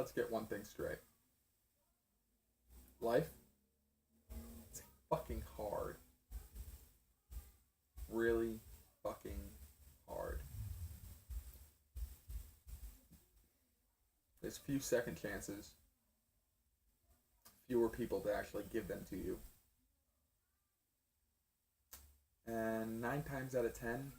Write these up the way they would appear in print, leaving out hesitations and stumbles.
Let's get one thing straight. Life is fucking hard. Really fucking hard. There's few second chances. Fewer people to actually give them to you. And 9 times out of 10,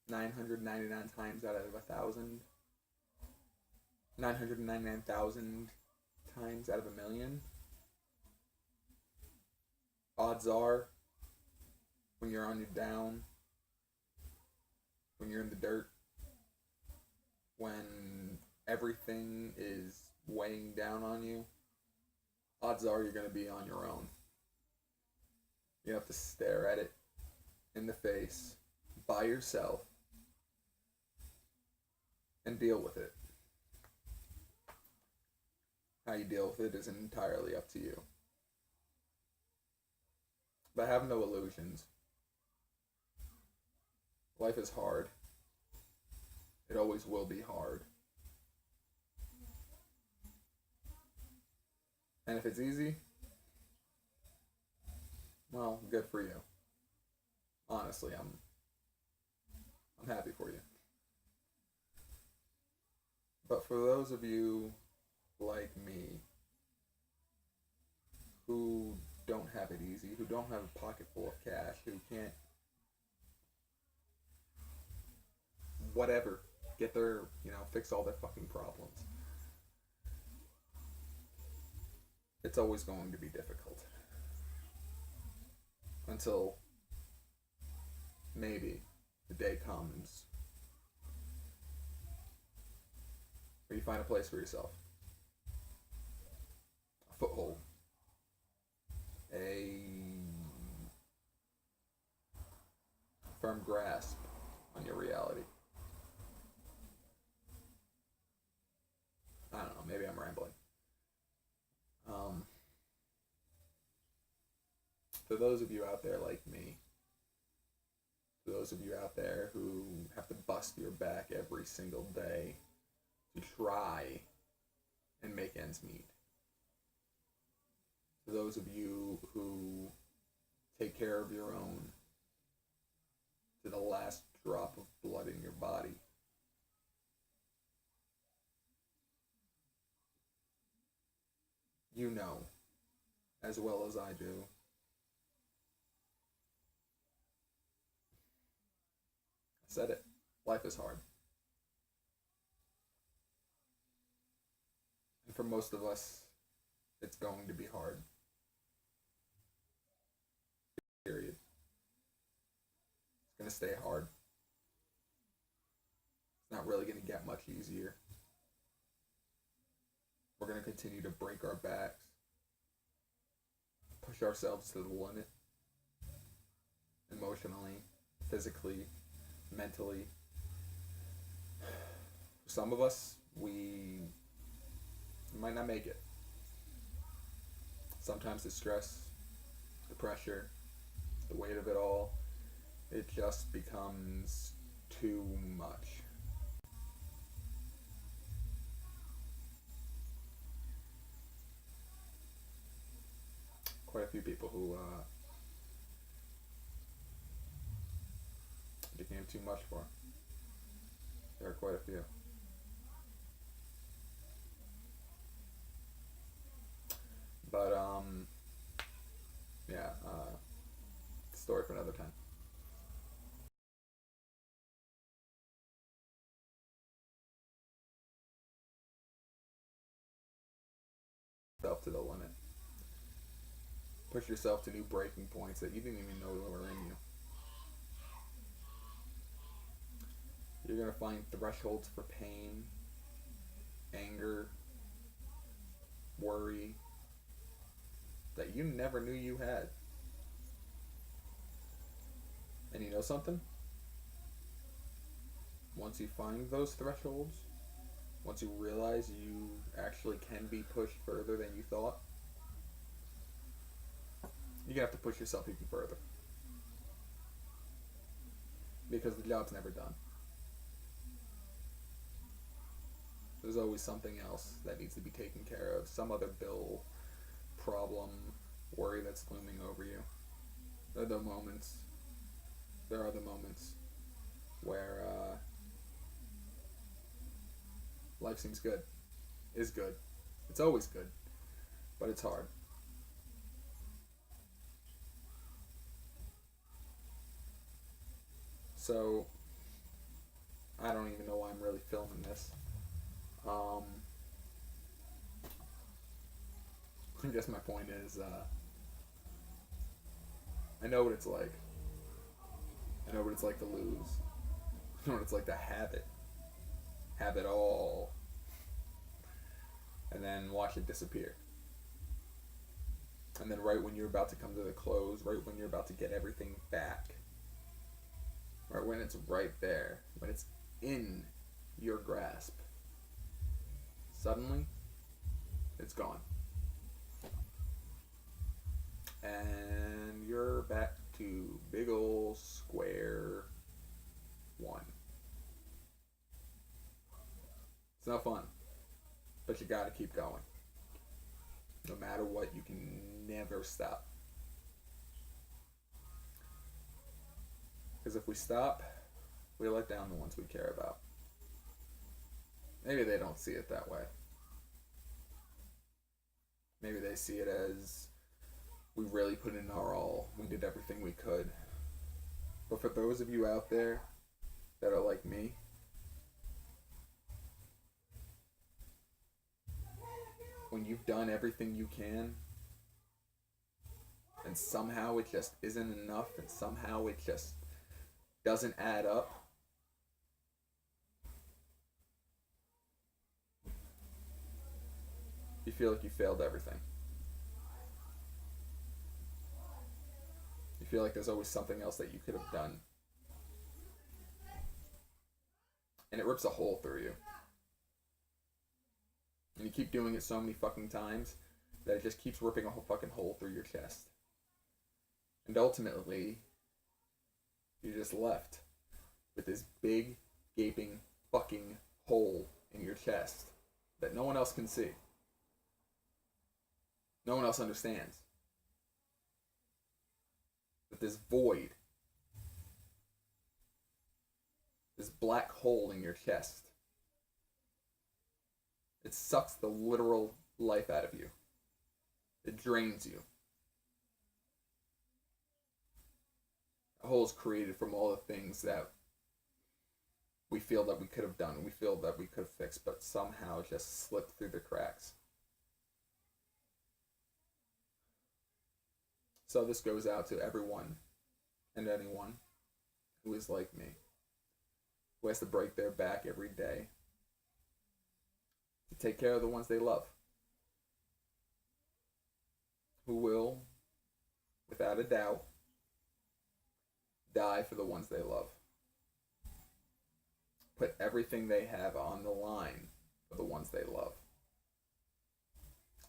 999 times out of 1,000, 999,000 times out of 1,000,000, odds are, when you're on your down, when you're in the dirt, when everything is weighing down on you, odds are you're going to be on your own. You have to stare at it in the face by yourself and deal with it. How you deal with it is entirely up to you. But have no illusions. Life is hard. It always will be hard. And if it's easy, well, good for you. Honestly, I'm happy for you. But for those of you like me who don't have it easy, who don't have a pocket full of cash, who can't whatever get their, fix all their fucking problems, it's always going to be difficult. Until maybe the day comes where you find a place for yourself. A foothold. A firm grasp on your reality. I don't know, maybe I'm rambling. For those of you out there like me, for those of you out there who have to bust your back every single day to try and make ends meet, for those of you who take care of your own to the last drop of blood in your body, you know, as well as I do, I said it, life is hard. And for most of us, it's going to be hard. Period. It's going to stay hard. It's not really going to get much easier. We're going to continue to break our backs, push ourselves to the limit, emotionally, physically, mentally. For some of us, we might not make it. Sometimes the stress, the pressure, the weight of it all, it just becomes too much. Quite a few people who became too much for. There are quite a few. But yeah, story for another time. Self to the limit. Push yourself to new breaking points that you didn't even know were in you. You're going to find thresholds for pain, anger, worry that you never knew you had. And you know something? Once you find those thresholds, once you realize you actually can be pushed further than you thought, you're going to have to push yourself even further. Because the job's never done. There's always something else that needs to be taken care of. Some other bill, problem, worry that's looming over you. There are the moments. There are the moments where life seems good. Is good. It's always good. But it's hard. So, I don't even know why I'm really filming this. I guess my point is, I know what it's like. I know what it's like to lose. I know what it's like to have it. Have it all. And then watch it disappear. And then right when you're about to come to the close, right when you're about to get everything back, right when it's right there, when it's in your grasp, suddenly, it's gone. And you're back to big ol' square one. It's not fun, but you gotta keep going. No matter what, you can never stop. Because if we stop, we let down the ones we care about. Maybe they don't see it that way. Maybe they see it as we really put in our all. We did everything we could. But for those of you out there that are like me, when you've done everything you can, and somehow it just isn't enough, and somehow it just doesn't add up, you feel like you failed everything. You feel like there's always something else that you could have done. And it rips a hole through you. And you keep doing it so many fucking times that it just keeps ripping a whole fucking hole through your chest. And ultimately, you're just left with this big, gaping fucking hole in your chest that no one else can see. No one else understands. But this void, this black hole in your chest, it sucks the literal life out of you. It drains you. A hole is created from all the things that we feel that we could have done, we feel that we could have fixed, but somehow just slipped through the cracks. So this goes out to everyone and anyone who is like me, who has to break their back every day to take care of the ones they love, who will, without a doubt, die for the ones they love. Put everything they have on the line for the ones they love.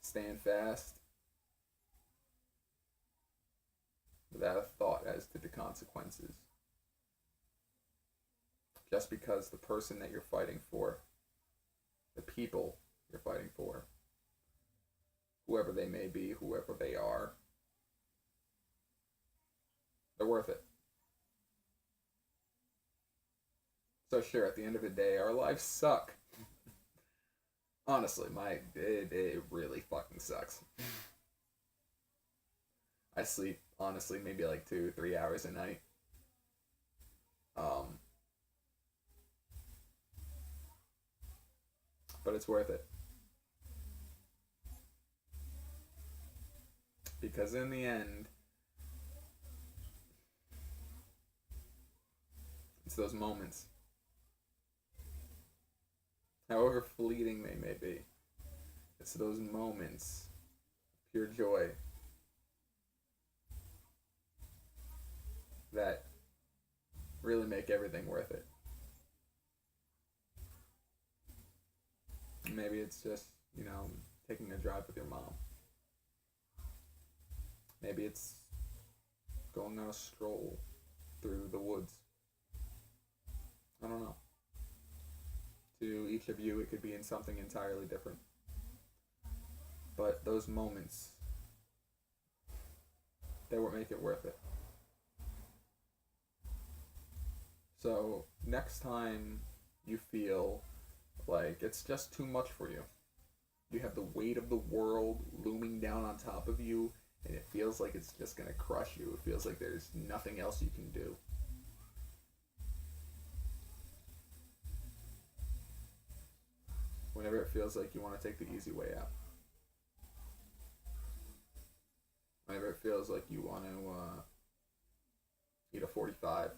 Stand fast without a thought as to the consequences. Just because the person that you're fighting for, the people you're fighting for, whoever they may be, whoever they are, they're worth it. So sure, at the end of the day, our lives suck. Honestly, it really fucking sucks. I sleep, honestly, maybe like 2-3 hours a night. But it's worth it. Because in the end, it's those moments, however fleeting they may be, it's those moments of pure joy that really make everything worth it. Maybe it's just, taking a drive with your mom. Maybe it's going on a stroll through the woods. I don't know. To each of you, it could be in something entirely different. But those moments, they will make it worth it. So, next time you feel like it's just too much for you, you have the weight of the world looming down on top of you, and it feels like it's just going to crush you. It feels like there's nothing else you can do. Whenever it feels like you want to take the easy way out. Whenever it feels like you want to eat a 45.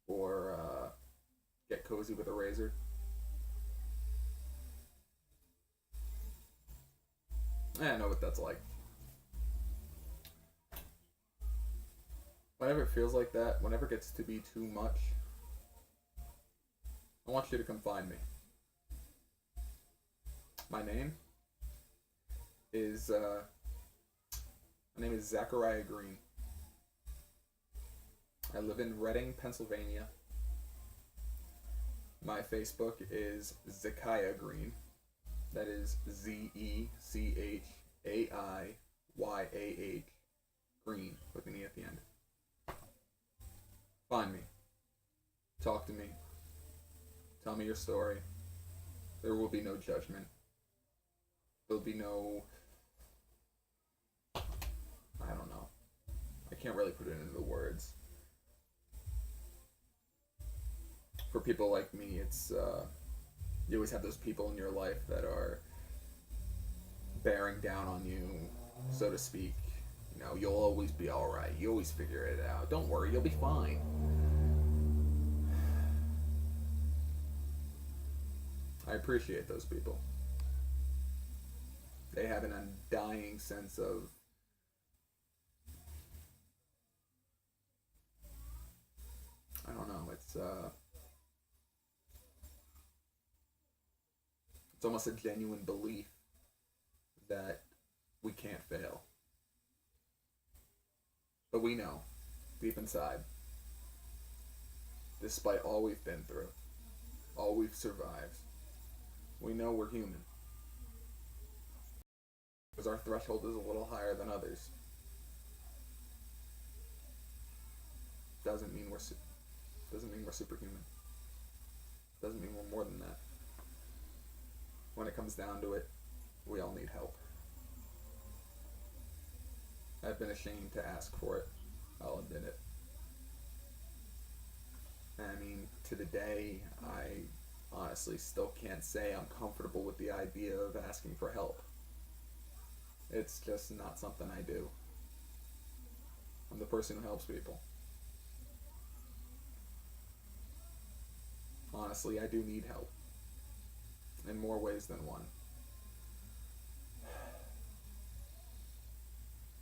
Or get cozy with a razor. I know what that's like. Whenever it feels like that, whenever it gets to be too much, I want you to come find me. My name is Zachariah Green. I live in Reading, Pennsylvania. My Facebook is Zekiah Green. That is ZECHAIYAH Green with an E at the end. Find me. Talk to me. Tell me your story. There will be no judgment. There'll be no... I don't know. I can't really put it into words. For people like me, it's you always have those people in your life that are bearing down on you, so to speak. You know, you'll always be all right. You always figure it out. Don't worry, you'll be fine. I appreciate those people. They have an undying sense of I don't know, it's almost a genuine belief that we can't fail. But we know, deep inside, despite all we've been through, all we've survived, we know we're human. Because our threshold is a little higher than others. Doesn't mean we're superhuman. Doesn't mean we're more than that. When it comes down to it, we all need help. I've been ashamed to ask for it. I'll admit it. I mean, to the day, I honestly still can't say I'm comfortable with the idea of asking for help. It's just not something I do. I'm the person who helps people. Honestly, I do need help. In more ways than one.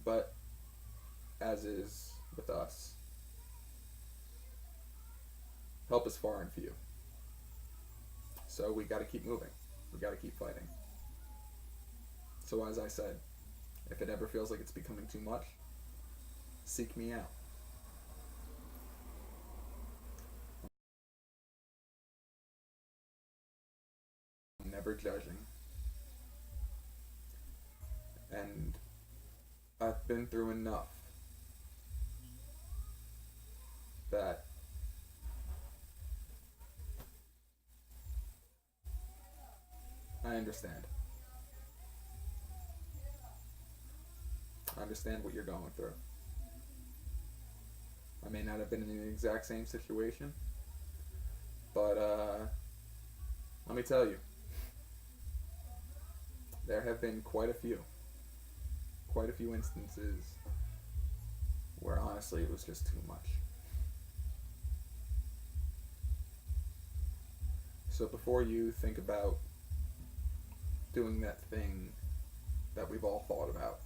But, as is with us, help is far and few. So we gotta keep moving. We gotta keep fighting. So as I said, if it ever feels like it's becoming too much, seek me out. I'm never judging. And I've been through enough that I understand. I understand what you're going through. I may not have been in the exact same situation, but let me tell you, there have been quite a few instances where honestly it was just too much. So before you think about doing that thing that we've all thought about,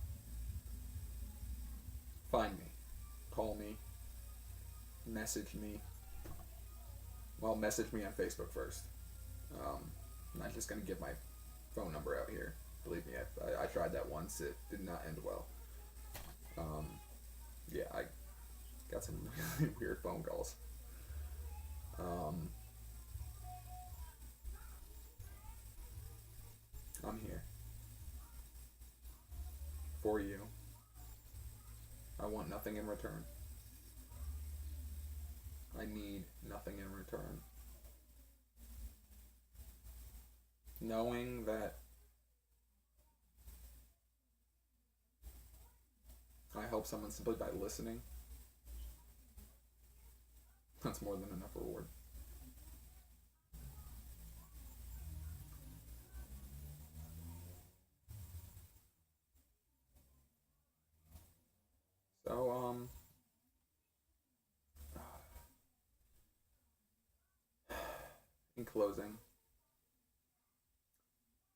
find me, call me, message me. Well, message me on Facebook first. I'm not just going to give my phone number out here. Believe me, I tried that once. It did not end well. Yeah, I got some really weird phone calls. for you. I want nothing in return. I need nothing in return. Knowing that I help someone simply by listening, that's more than enough reward. So, in closing,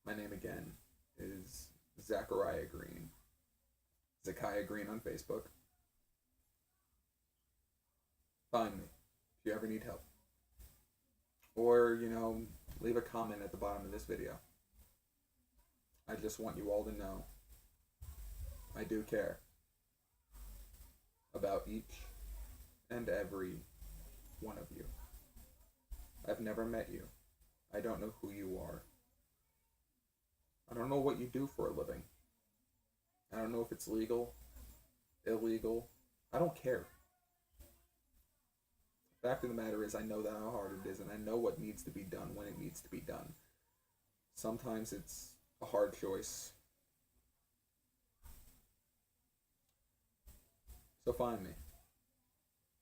my name again is Zachariah Green. Zachariah Green on Facebook. Find me if you ever need help. Or, leave a comment at the bottom of this video. I just want you all to know I do care about each and every one of you. I've never met you. I don't know who you are. I don't know what you do for a living. I don't know if it's legal, illegal. I don't care. The fact of the matter is I know that how hard it is, and I know what needs to be done when it needs to be done. Sometimes it's a hard choice. So find me.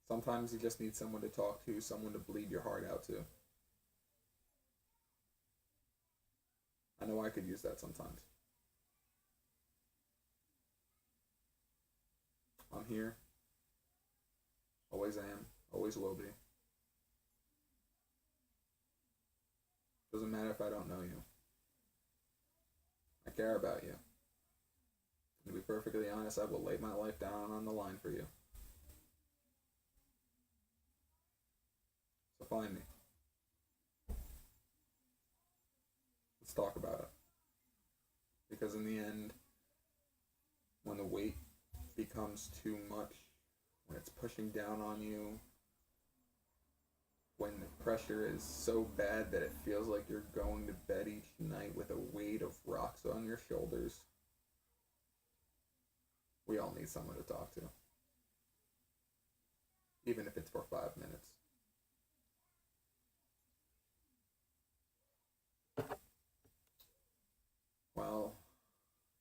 Sometimes you just need someone to talk to, someone to bleed your heart out to. I know I could use that sometimes. I'm here. Always am. Always will be. Doesn't matter if I don't know you. I care about you. To be perfectly honest, I will lay my life down on the line for you. So find me. Let's talk about it. Because in the end, when the weight becomes too much, when it's pushing down on you, when the pressure is so bad that it feels like you're going to bed each night with a weight of rocks on your shoulders, we all need someone to talk to. Even if it's for 5 minutes. Well,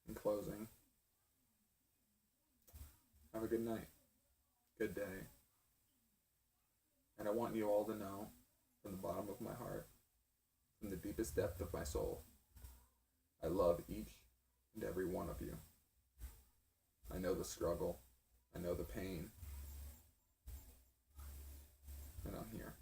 in closing, have a good night, good day, and I want you all to know, from the bottom of my heart, from the deepest depth of my soul, I love each and every one of you. I know the struggle, I know the pain, and I'm here.